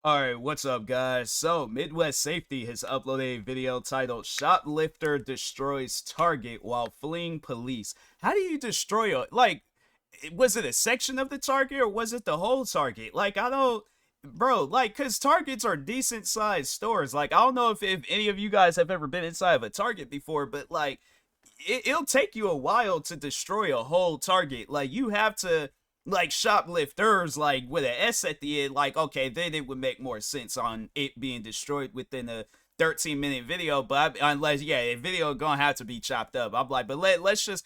Alright, what's up guys? So, Midwest Safety has uploaded a video titled Shoplifter Destroys Target While Fleeing Police. How do you destroy a, was it a section of the Target or was it the whole Target? I don't, bro, cause Targets are decent sized stores. I don't know if any of you guys have ever been inside of a Target before, but it'll take you a while to destroy a whole Target. You have to, shoplifters, with an S at the end, okay, then it would make more sense on it being destroyed within a 13-minute video, but unless, a video gonna have to be chopped up. I'm like, but let's just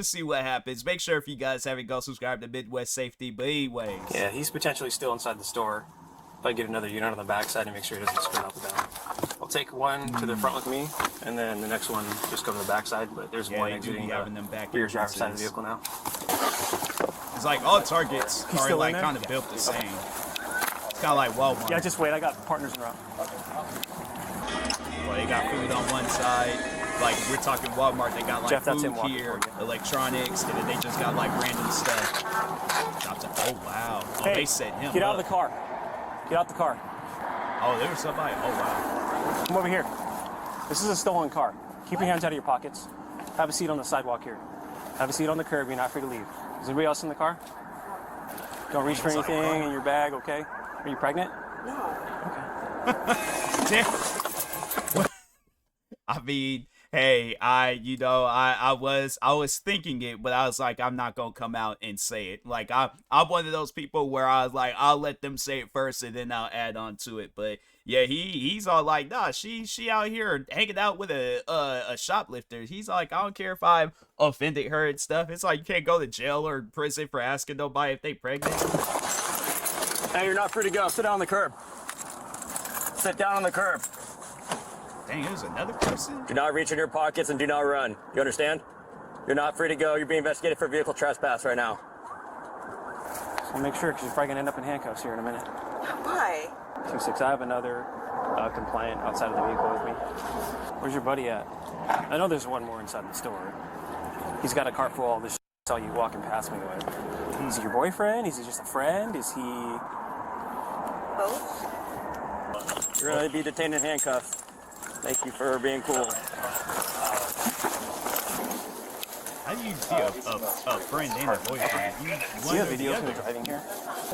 see what happens. Make sure if you guys haven't, go subscribe to Midwest Safety. But anyways, yeah, he's potentially still inside the store. If I get another unit on the backside and make sure he doesn't sprint up and down. I'll take one to the front with me, and then the next one just go to the backside. But there's one exiting the rear driver's side of the vehicle now. It's all Targets are kind of built the same. It's kind of like Walmart. Yeah, just wait. I got partners around. Well, they got food on one side. We're talking Walmart. They got Jeff, food here, electronics, and then they just got random stuff. Oh wow! Oh, hey, they set him get out up. of the car. Get out the car. Oh, there was somebody. Oh wow! Come over here. This is a stolen car. Keep your hands out of your pockets. Have a seat on the sidewalk here. Have a seat on the curb. You're not free to leave. Is anybody else in the car? Don't reach for anything in your bag, okay? Are you pregnant? No. Okay. I mean, hey, I was thinking it, but I was like, I'm not gonna come out and say it. I'm one of those people where I was like, I'll let them say it first and then I'll add on to it. But yeah, he's all like, nah, she out here hanging out with a shoplifter. He's like, I don't care if I've offended her and stuff. It's like you can't go to jail or prison for asking nobody if they pregnant. Hey, you're not free to go. Sit down on the curb. Sit down on the curb. Dang, there's another person? Do not reach in your pockets and do not run. You understand? You're not free to go. You're being investigated for vehicle trespass right now. So make sure, because you're probably going to end up in handcuffs here in a minute. Why? 2-6, I have another compliant outside of the vehicle with me. Where's your buddy at? I know there's one more inside the store. He's got a cart full of all this shit. I saw you walking past me. Is he your boyfriend? Is he just a friend? Is he... Both? You're going to be detained in handcuffs. Thank you for being cool. How do you see a friend and a boyfriend? See a video of him driving here?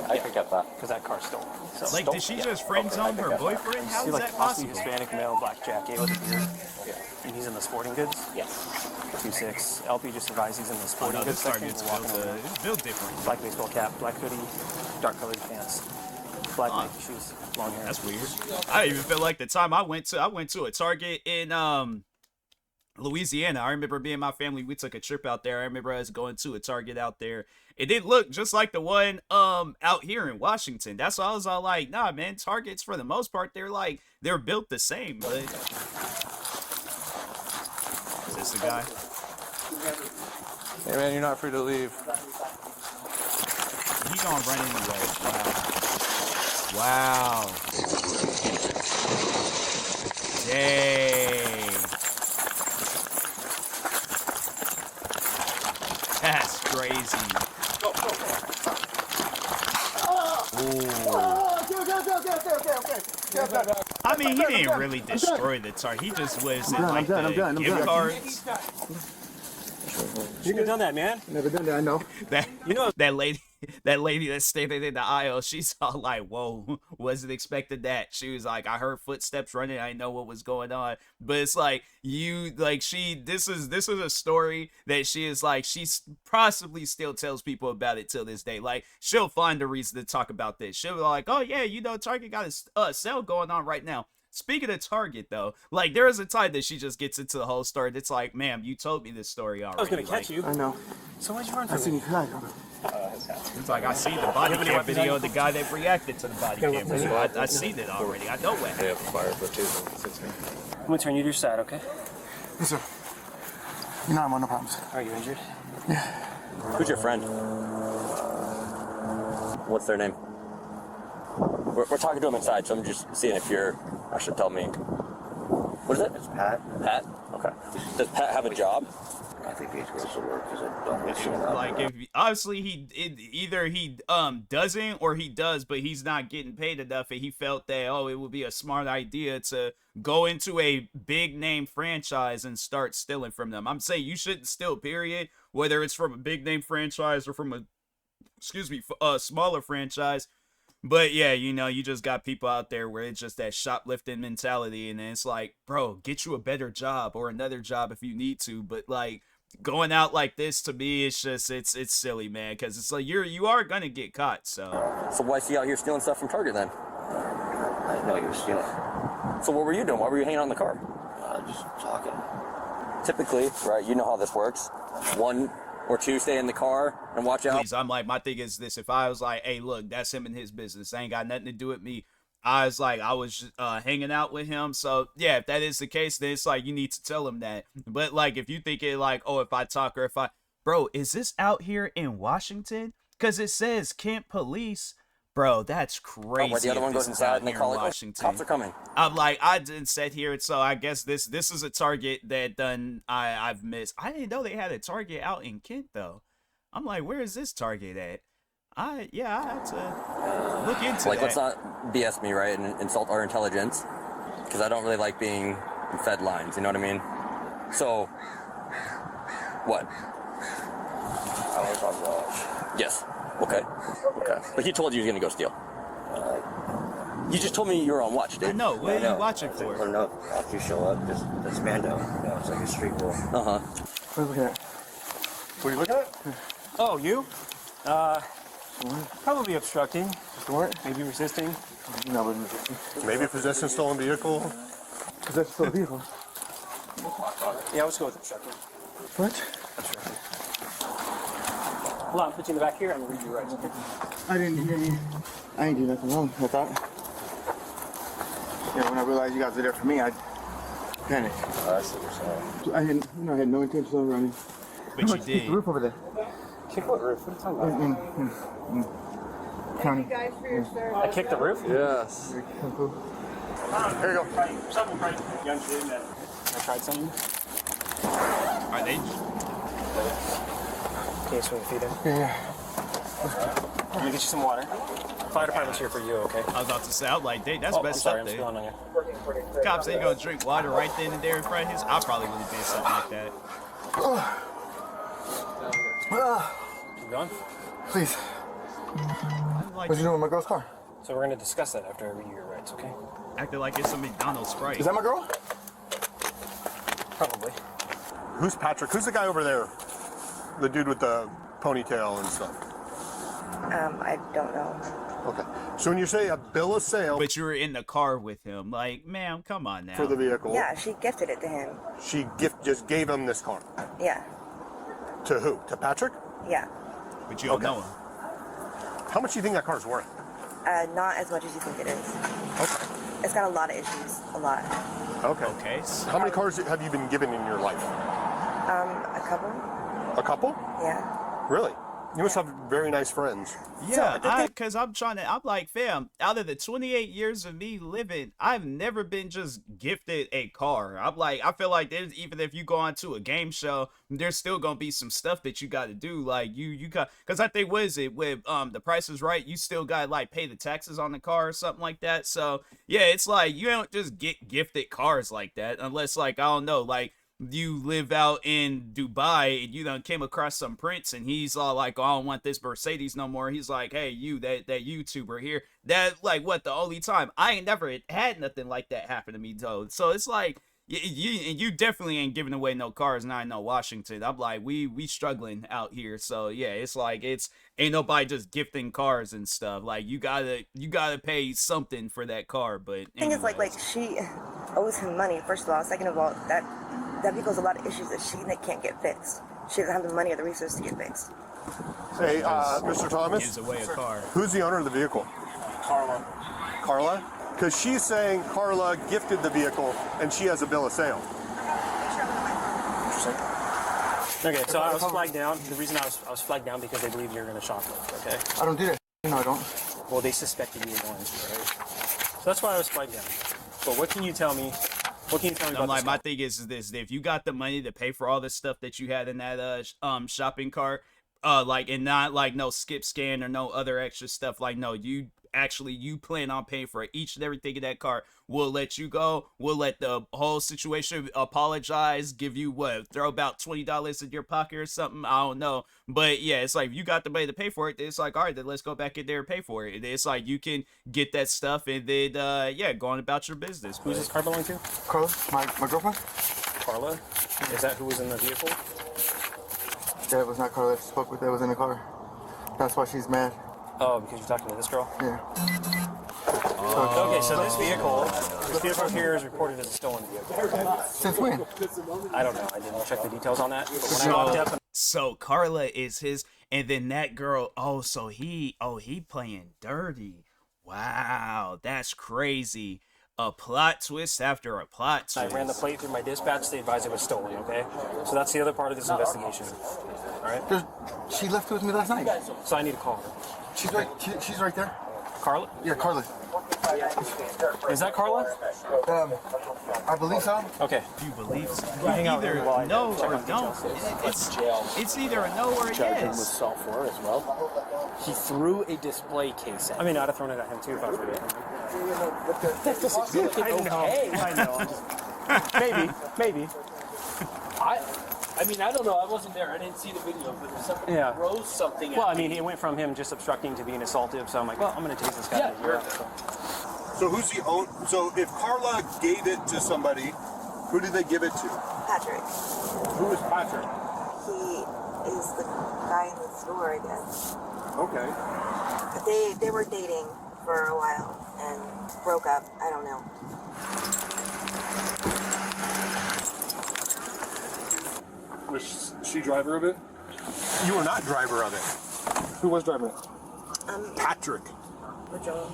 I forget that. Because that car's stolen. So did she just friend zone her boyfriend? How is that possible? Hispanic male, black jacket with a beard. And he's in the sporting goods? Yes. 2-6. LP just advised he's in the sporting goods section. It's built different. Black baseball cap, black hoodie, dark colored pants. Black Nike shoes, long hair. That's weird. I even feel like the time I went to a Target in Louisiana. I remember me and my family, we took a trip out there. I remember us going to a Target out there. It didn't look just like the one out here in Washington. That's why I was all like, nah, man, Targets for the most part, they're built the same. But is this the guy? Hey man, you're not free to leave. He's gonna run anyway. Wow. Dang. That's crazy. I mean, he didn't really destroy the Target. He just was in the gift cards. You could have done that, man. Never done that, I know. That lady that's standing in the aisle, she's all like, whoa, wasn't expecting that. She was like, I heard footsteps running, I didn't know what was going on. But it's like, this is a story that she possibly still tells people about it till this day. She'll find a reason to talk about this. She'll be like, oh yeah, Target got a sale going on right now. Speaking of Target, though, there is a time that she just gets into the whole story. It's like, ma'am, you told me this story already. I was going to catch you. I know. So why'd you run from me? I seen you cry. It's like, I see the body cam video of the guy that reacted to the body cam video. I seen it already. I know what happened. I'm going to turn you to your side, okay? Yes, sir. No, I'm on no problems. Are you injured? Yeah. Who's your friend? What's their name? We're talking to him inside, so I'm just seeing if I should tell me. What is it? It's Pat. Pat? Okay. Does Pat have a job? I think these girls will work because I don't get showing up. Like, if obviously either he doesn't or he does, but he's not getting paid enough, and he felt that it would be a smart idea to go into a big name franchise and start stealing from them. I'm saying you shouldn't steal, period, whether it's from a big name franchise or from a smaller franchise. But yeah, you just got people out there where it's just that shoplifting mentality, and it's like, bro, get you a better job or another job if you need to. But like, going out like this, to me, it's just it's silly, man, because it's like you are gonna get caught. So why is he out here stealing stuff from Target then? I didn't know you were stealing. So what were you doing? Why were you hanging out in the car? Just talking. Typically, right, you know how this works. 1 or 2 stay in the car and watch out. please, I'm like, my thing is this: if I was like, hey, look, that's him and his business, ain't got nothing to do with me. I was just hanging out with him. So yeah, if that is the case, then it's like you need to tell him that. But like, if you think it like, oh, if I talk or if I, bro, is this out here in Washington? Because it says Kent Police. Bro, that's crazy. Where the other one goes inside and they call it, Washington. cops are coming. I'm like, I didn't sit here, so I guess this is a Target that I've missed. I didn't know they had a Target out in Kent though. I'm like, where is this Target at? I have to look into Like, that. let's not BS me, right, and insult our intelligence, because I don't really like being fed lines, you know what I mean? So, what? I was on watch. Yes. Okay. But he told you he was going to go steal. You just told me you were on watch, dude. I know. What are you watching I for? don't know. After you show up, that's Mando. It's like a street rule. Uh-huh. What are you looking at? What are you looking at? Oh, you? Probably obstructing. Just warrant? Maybe resisting. No, but resisting. Maybe possessing stolen vehicle. Possession stolen vehicle. Yeah, let's go with obstructing. What? Obstructing. Hold on, put you in the back here. I'm gonna read your rights. Okay? I didn't hear you. I ain't do nothing wrong, I thought. Yeah, when I realized you guys were there for me, I panicked. I see what you're saying. I had no intention of running. But you Kick the did. roof over there. Kick what roof? What are you talking about? County. Guys, for your service. I kicked the roof? Yes. Here Here you go. Something right. Young kid that I tried something. Are they? Can you swing your feet in? Yeah. I'm gonna get you some water. Fire department's here for you, okay? I was about to say, I'm like, dang, that's Oh, I'm messed sorry, up I'm there. spilling on you. Cops ain't gonna drink water right then and there in front of his. I probably would have did something like that. Keep going. Please. Like, What you doing with my girl's car? So we're gonna discuss that after I read you your rights, okay? acting like it's a McDonald's Sprite. Is that my girl? Probably. Who's Patrick? Who's the guy over there? The dude with the ponytail and stuff. I don't know. Okay. So when you say a bill of sale But you were in the car with him. Like, ma'am, come on now. for the vehicle, Yeah, she gifted it to him. she just gave him this car. Yeah, To who? To Patrick? yeah. But you don't Okay. know him. How much do you think that car's worth? Not as much as you think it is. Okay. It's got a lot of issues. A lot. Okay. Okay. How many cars have you been given in your life? A couple? A couple? Yeah. Really? You must have very nice friends. Yeah, because I'm like, fam, out of the 28 years of me living, I've never been just gifted a car. I'm like, I feel like there's, even if you go onto a game show, there's still gonna be some stuff that you got to do. Like you got, because I think, what is it, with The Price is Right, you still got to like pay the taxes on the car or something like that. So yeah, it's like you don't just get gifted cars like that unless, like, I don't know, like you live out in Dubai and you done came across some prince and he's all like, oh, I don't want this Mercedes no more. He's like, hey, you, that YouTuber here, that, like, what, the only time I ain't never had nothing like that happen to me though. So it's like, you definitely ain't giving away no cars, not in no Washington. I'm like, we struggling out here. So yeah, it's like, ain't nobody just gifting cars and stuff. Like you gotta pay something for that car. But The thing is, like she owes him money. First of all, second of all, that because a lot of issues that she can't get fixed. She doesn't have the money or the resources to get fixed. Hey, Mr. gives Thomas, away a car. who's the owner of the vehicle? Carla. Carla? Because she's saying Carla gifted the vehicle and she has a bill of sale. Okay, so I was flagged down. The reason I was flagged down because they believe you're going to shoplift, okay? I don't do that. No, I don't. Well, they suspected you were going to, right? So that's why I was flagged down. But what can you tell me What can you tell me I'm about like, this my guy? thing is this: if you got the money to pay for all the stuff that you had in that shopping cart, like, and not like no skip scan or no other extra stuff, like, no, you plan on paying for each and everything in that cart. We'll let you go. We'll let the whole situation apologize, give you throw about $20 in your pocket or something. I don't know, but yeah, it's like, if you got the money to pay for it, it's like, all right, then let's go back in there and pay for it. It's like, you can get that stuff and then yeah, go on about your business. Who's this car belong to? Carla, my girlfriend? Carla? Is that who was in the vehicle? That was not Carla I spoke with. That was in the car. That's why she's mad. Oh, because you're talking to this girl? Yeah. Okay, so this vehicle here is reported as a stolen vehicle. Since when? I don't know. I didn't check the details on that. But when I walked up, So Carla is his, and then that girl. Oh, so he playing dirty. Wow, that's crazy. A plot twist after a plot I twist. ran the plate through my dispatch. They advised it was stolen. Okay, so that's the other part of this investigation. All right. She left with me last night. So I need to call her. She's right. She's right there. Carla? Yeah, Carla. Is that Carla? I believe so. Okay. Do you believe so? Hang out Either here while I no check or on don't. details. It's either a no or a Charge him with yes. software as well. He threw a display case at I mean, I'd have thrown it at him too if I was ready. That doesn't make it okay. I know. I'm just... Maybe. I mean, I don't know. I wasn't there. I didn't see the video, but if somebody Yeah. throws something Well, at I mean, it went from him just obstructing to being assaultive. So I'm like, well, I'm going to tase this guy. Yeah. So who's the own? So if Carla gave it to somebody, who did they give it to? Patrick. Who is Patrick? He is the guy in the store, I guess. Okay. They were dating for a while and broke up. I don't know. Was she driver of it? You were not driver of it. Who was driving it? Patrick. Or Joel.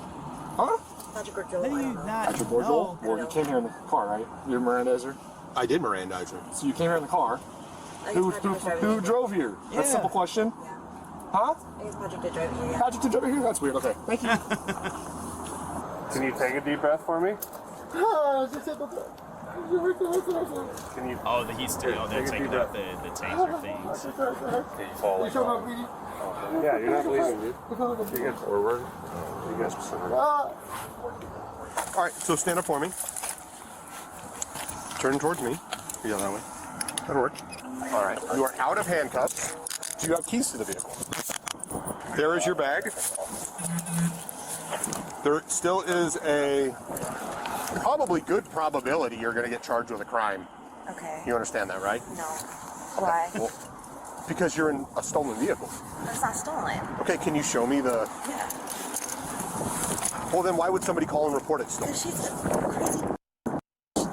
Huh? Patrick or Joel. How do I you don't know. not Patrick or know? Joel? Well, you came here in the car, right? You Mirandizer? I did Mirandize her. So you came here in the car. I guess Who Patrick was driving who it. drove here? That's a Yeah. simple question. Yeah. Huh? I guess Patrick did drive it, yeah. Patrick did drive here? That's weird. Okay, thank you. Can you take a deep breath for me? Can you? Oh, he's still. Oh, they're taking out the taser things. Yeah, you're not bleeding, dude. You get forward. You guys specific. All right, so stand up for me. Turn towards me. You go that way. That'll work. All right. You are out of handcuffs. Do you have keys to the vehicle? There is your bag. There still is a probably good probability you're going to get charged with a crime. Okay. You understand that, right? No. Why? Well, because you're in a stolen vehicle. It's not stolen. Okay, can you show me the... Yeah. Well, then why would somebody call and report it stolen? Because she's a crazy.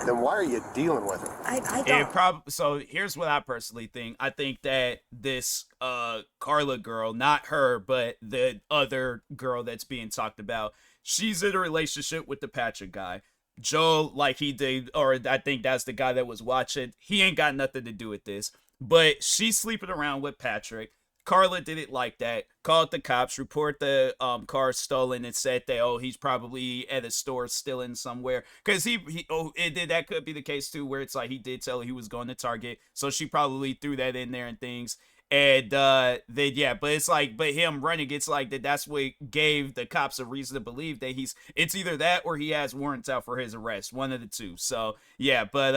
Then why are you dealing with her? I don't. So here's what I personally think. I think that this Carla girl, not her, but the other girl that's being talked about, she's in a relationship with the Patrick guy. Joe, like he did, or I think that's the guy that was watching, he ain't got nothing to do with this. But she's sleeping around with Patrick. Carla didn't like that. Called the cops, report the car stolen, and said that, he's probably at a store stealing somewhere. Because that could be the case too, where it's like he did tell her he was going to Target, so she probably threw that in there and things. And then yeah, but it's like, but him running, it's like that's what gave the cops a reason to believe that it's either that or he has warrants out for his arrest, one of the two. So yeah, but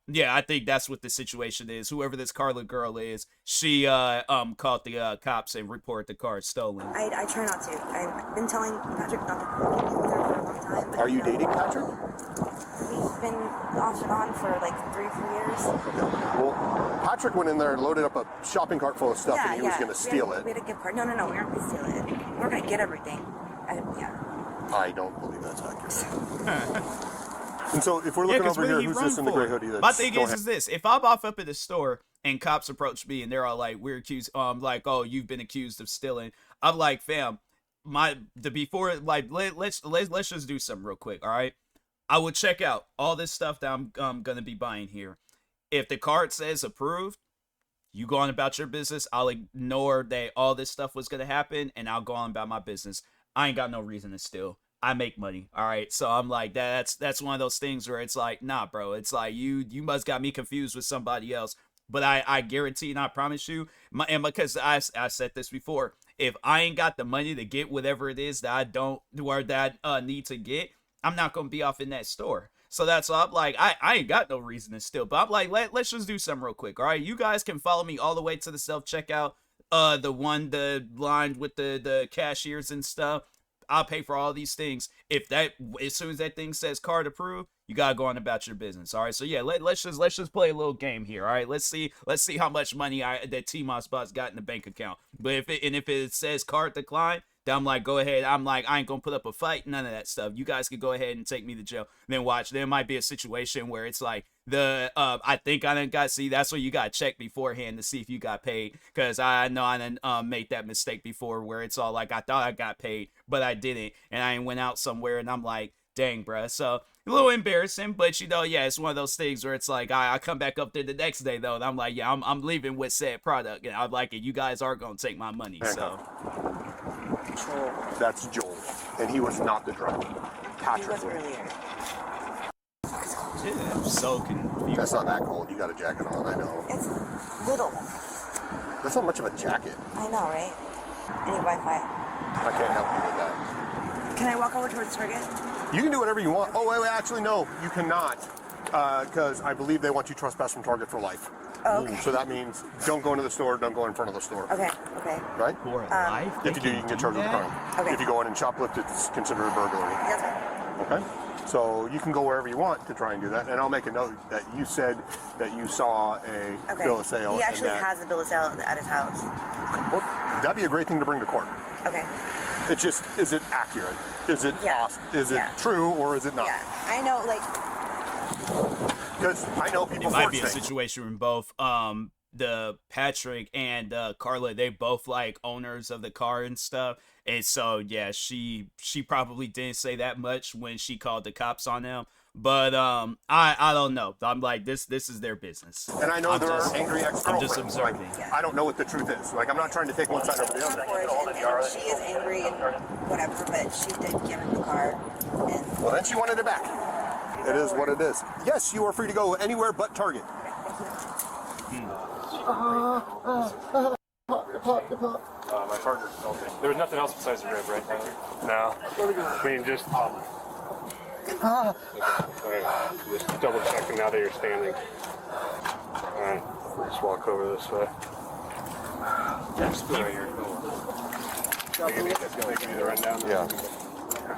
yeah, I think that's what the situation is. Whoever this Carla girl is, she called the cops and reported the car stolen. I try not to. I've been telling Patrick not to be with her for a long time. Are you dating Patrick? We've been off and on for like 3-4 years. Well, Patrick went in there and loaded up a shopping cart full of stuff and he was going to steal it. We had a gift card. No, we aren't going to steal it. We're going to get everything. Yeah. I don't believe that's accurate. And so if we're looking over here, who's this in the gray hoodie? My thing is this: if I'm off up at the store and cops approach me and they're all like, "We're accused," like, "Oh, you've been accused of stealing," I'm like, "Fam, before, like, let's just do something real quick, all right?" I would check out all this stuff that I'm gonna be buying here. If the card says approved, you go on about your business. I'll ignore that all this stuff was gonna happen, and I'll go on about my business. I ain't got no reason to steal. I make money. All right. So I'm like, that's one of those things where it's like, nah, bro. It's like you must got me confused with somebody else. But I guarantee and I promise you, and because I said this before, if I ain't got the money to get whatever it is that I don't or that I need to get, I'm not gonna be off in that store. So that's why I'm like, I ain't got no reason to steal. But I'm like, let's just do something real quick. All right. You guys can follow me all the way to the self-checkout. The line with the cashiers and stuff. I'll pay for all these things. As soon as that thing says card approved, you gotta go on about your business. All right. So yeah, let's just play a little game here. All right. Let's see how much money that TMossBoss got in the bank account. But if it says card decline, then I'm like, go ahead. I'm like, I ain't gonna put up a fight. None of that stuff. You guys can go ahead and take me to jail. And then watch. There might be a situation where it's like I think I done got. See, that's what you gotta check beforehand to see if you got paid. Cause I know I done made that mistake before where it's all like I thought I got paid, but I didn't, and I went out somewhere and I'm like, dang, bruh. So a little embarrassing, but yeah, it's one of those things where it's like I come back up there the next day though, and I'm like, yeah, I'm leaving with said product, and I'm like, you guys are gonna take my money. So That's Joel, and he was not the driver. Patrick was. Yeah, I'm so confused. That's not that cold. You got a jacket on, I know. It's little. That's not much of a jacket. I know, right? I need Wi-Fi. I can't help you with that. Can I walk over towards Target? You can do whatever you want. Oh, wait, actually, no, you cannot. Because I believe they want you trespass from Target for life. Oh, okay. So that means don't go into the store, don't go in front of the store. Okay. Right? For life? If you do, you can get charged with a crime. Okay. If you go in and shoplift, it's considered a burglary. That's fine. Okay? So you can go wherever you want to try and do that. And I'll make a note that you said that you saw a bill of sale. He actually and that, has a bill of sale at his house. Well, that'd be a great thing to bring to court. Okay. It's just, is it accurate? Is it Is it true or is it not? Yeah, I know, like. Because I know people. It might be a situation where both the Patrick and Carla, they both like owners of the car and stuff, and so yeah, she probably didn't say that much when she called the cops on them. But I don't know. I'm like, this is their business. And I know there are angry ex-girlfriends. I'm just observing. Like, I don't know what the truth is. Like, I'm not trying to take one side over the other. And she is angry and whatever, but she did give him the car. And Well, then she wanted it back. It is what it is. Yes, you are free to go anywhere but Target. My partner told me. There was nothing else besides the rib, right? No. I mean, just. Okay. Just double checking now that you're standing. Alright, just walk over this way. Just right here. Give me the rundown. Yeah.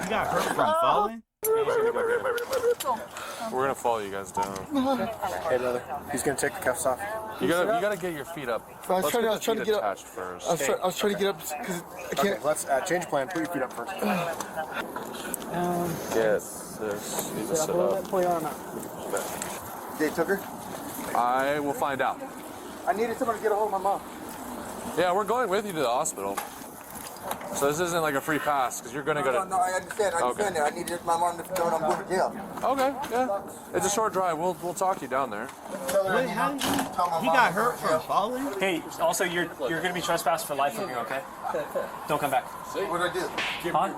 You got hurt from falling? We're gonna follow you guys down. Hey, brother. He's gonna take the cuffs off. You gotta get your feet up. I was trying to get up. First. I was trying to get up because I can't. Okay, let's change plan. Put your feet up first. Get this. You need to sit up. Dave Tucker? I will find out. I needed someone to get a hold of my mom. Yeah, we're going with you to the hospital. So this isn't like a free pass because you're gonna go to. No, I understand. Okay. I needed my mom to know I'm going to jail. Okay, yeah. It's a short drive. We'll talk you down there. Wait, how did he got hurt from falling? Hey, also you're gonna be trespassed for life from here, okay? Don't come back. What did I do? Huh?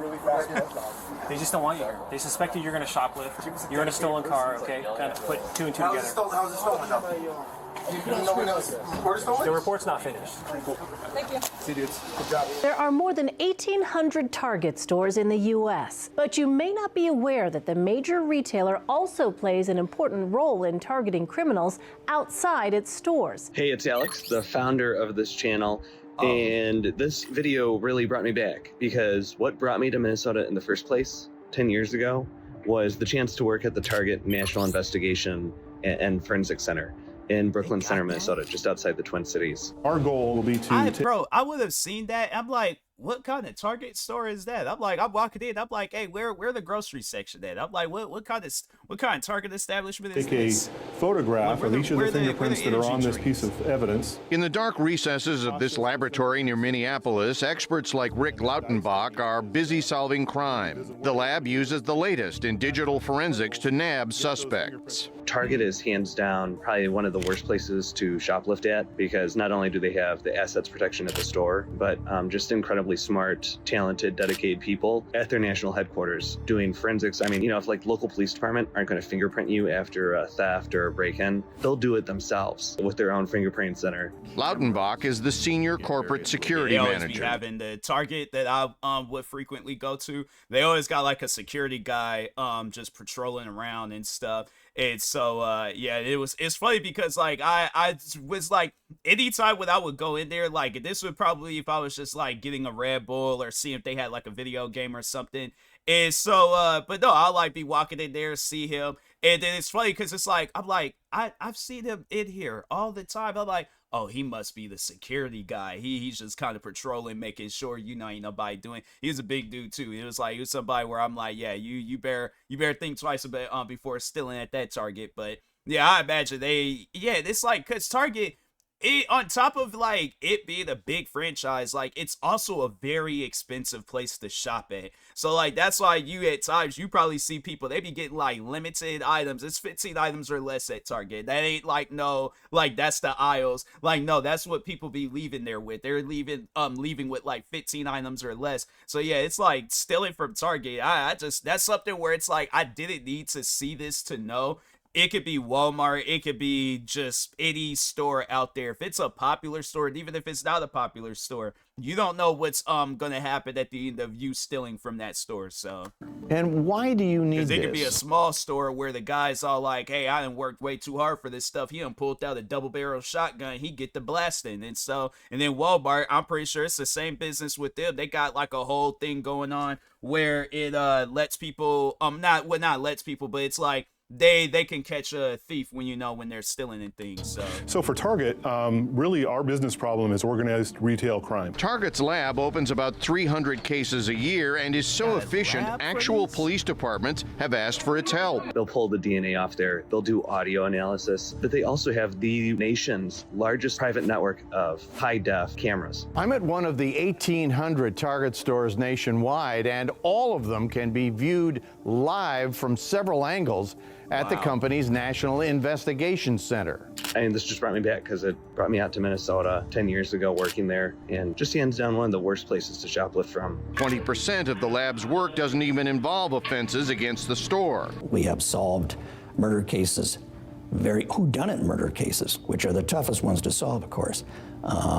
They just don't want you here. They suspected you're gonna shoplift. You're in a stolen car, okay? Kind of put two and two together. How's it stolen though? No one knows. The report's not finished. Thank you. See you, dudes. Good job. There are more than 1,800 Target stores in the U.S., but you may not be aware that the major retailer also plays an important role in targeting criminals outside its stores. Hey, it's Alex, the founder of this channel. And this video really brought me back because what brought me to Minnesota in the first place 10 years ago was the chance to work at the Target National Investigation and Forensic Center in Brooklyn Center, Minnesota, just outside the Twin Cities. Our goal will be to... Bro, I would have seen that. I'm like, what kind of Target store is that? I'm like, I'm walking in. I'm like, hey, where the grocery section at? I'm like, what kind of Target establishment is this? Take a photograph of each of the fingerprints that are on this piece of evidence. In the dark recesses of this laboratory near Minneapolis, experts like Rick Lautenbach are busy solving crime. The lab uses the latest in digital forensics to nab suspects. Target is hands down probably one of the worst places to shoplift at because not only do they have the assets protection at the store, but just incredibly incredibly smart, talented, dedicated people at their national headquarters doing forensics. I mean, you know, if like local police department aren't going to fingerprint you after a theft or a break-in, they'll do it themselves with their own fingerprint center. Lautenbach is the senior corporate security they always manager. Be having the Target that I would frequently go to. They always got like a security guy just patrolling around and stuff. And so yeah, it's funny because like I was like, anytime when I would go in there, like this would probably, if I was just like getting a Red Bull or seeing if they had like a video game or something. And so but no, I'll like be walking in there, see him, and then it's funny because it's like I'm like I've seen him in here all the time. I'm like, oh, he must be the security guy. He's just kind of patrolling, making sure, you know, ain't nobody doing. He was a big dude too. It was like, he was somebody where I'm like, yeah, you better think twice about before stealing at that Target. But yeah, I imagine it's like, cause Target, on top of like it being a big franchise, like it's also a very expensive place to shop at. So like that's why at times you probably see people, they be getting like limited items. It's 15 items or less at Target. That ain't like, no, like that's the aisles. Like no, that's what people be leaving there with. They're leaving with like 15 items or less. So yeah, it's like stealing from Target. I just, that's something where it's like I didn't need to see this to know. It could be Walmart. It could be just any store out there. If it's a popular store, and even if it's not a popular store, you don't know what's gonna happen at the end of you stealing from that store. So, and why do you need this? It could be a small store where the guy's all like, "Hey, I done worked way too hard for this stuff." He done pulled out a double-barrel shotgun. He get the blasting, and then Walmart. I'm pretty sure it's the same business with them. They got like a whole thing going on where it lets people not lets people, but it's like, they can catch a thief when they're stealing and things. So for Target, really our business problem is organized retail crime. Target's lab opens about 300 cases a year and is so efficient, actual police departments have asked for its help. They'll pull the DNA off there. They'll do audio analysis. But they also have the nation's largest private network of high-def cameras. I'm at one of the 1,800 Target stores nationwide, and all of them can be viewed live from several angles at the company's National Investigation Center. And this just brought me back because it brought me out to Minnesota 10 years ago working there, and just hands down one of the worst places to shoplift from. 20% of the lab's work doesn't even involve offenses against the store. We have solved murder cases, very whodunit murder cases, which are the toughest ones to solve, of course,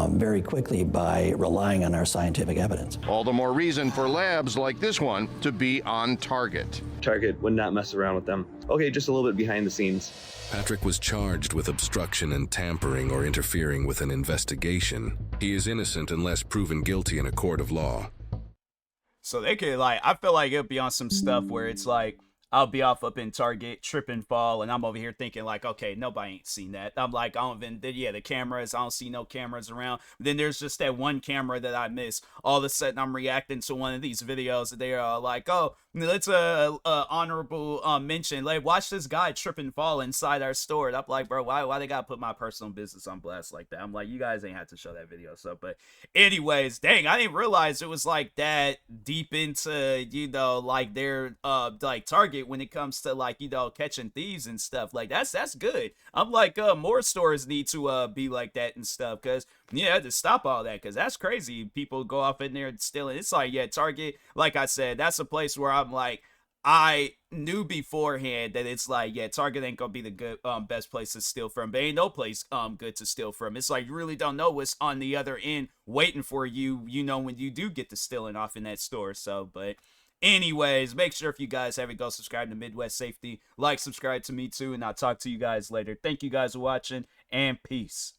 very quickly by relying on our scientific evidence. All the more reason for labs like this one to be on target. Target would not mess around with them. Okay, just a little bit behind the scenes. Patrick was charged with obstruction and tampering or interfering with an investigation. He is innocent unless proven guilty in a court of law. So they could, like, I feel like it'll be on some stuff where it's like, I'll be off up in Target, trip and fall, and I'm over here thinking like, okay, nobody ain't seen that. I'm like, I don't even, the cameras, I don't see no cameras around. But then there's just that one camera that I miss. All of a sudden, I'm reacting to one of these videos, and they're like, oh, let's honorable mention. Like, watch this guy trip and fall inside our store. And I'm like, bro, why they gotta put my personal business on blast like that? I'm like, you guys ain't have to show that video. So, but anyways, dang, I didn't realize it was like that deep into, like their like Target when it comes to like, catching thieves and stuff. Like that's good. I'm like, more stores need to be like that and stuff, because to stop all that, because that's crazy. People go off in there and stealing. It's like, Target, like I said, that's a place where I'm like, I knew beforehand that it's like, Target ain't gonna be the good best place to steal from, but ain't no place good to steal from. It's like you really don't know what's on the other end waiting for you, when you do get to stealing off in that store. So, but anyways, make sure if you guys haven't, go subscribe to Midwest Safety, like, subscribe to me too, and I'll talk to you guys later. Thank you guys for watching, and peace.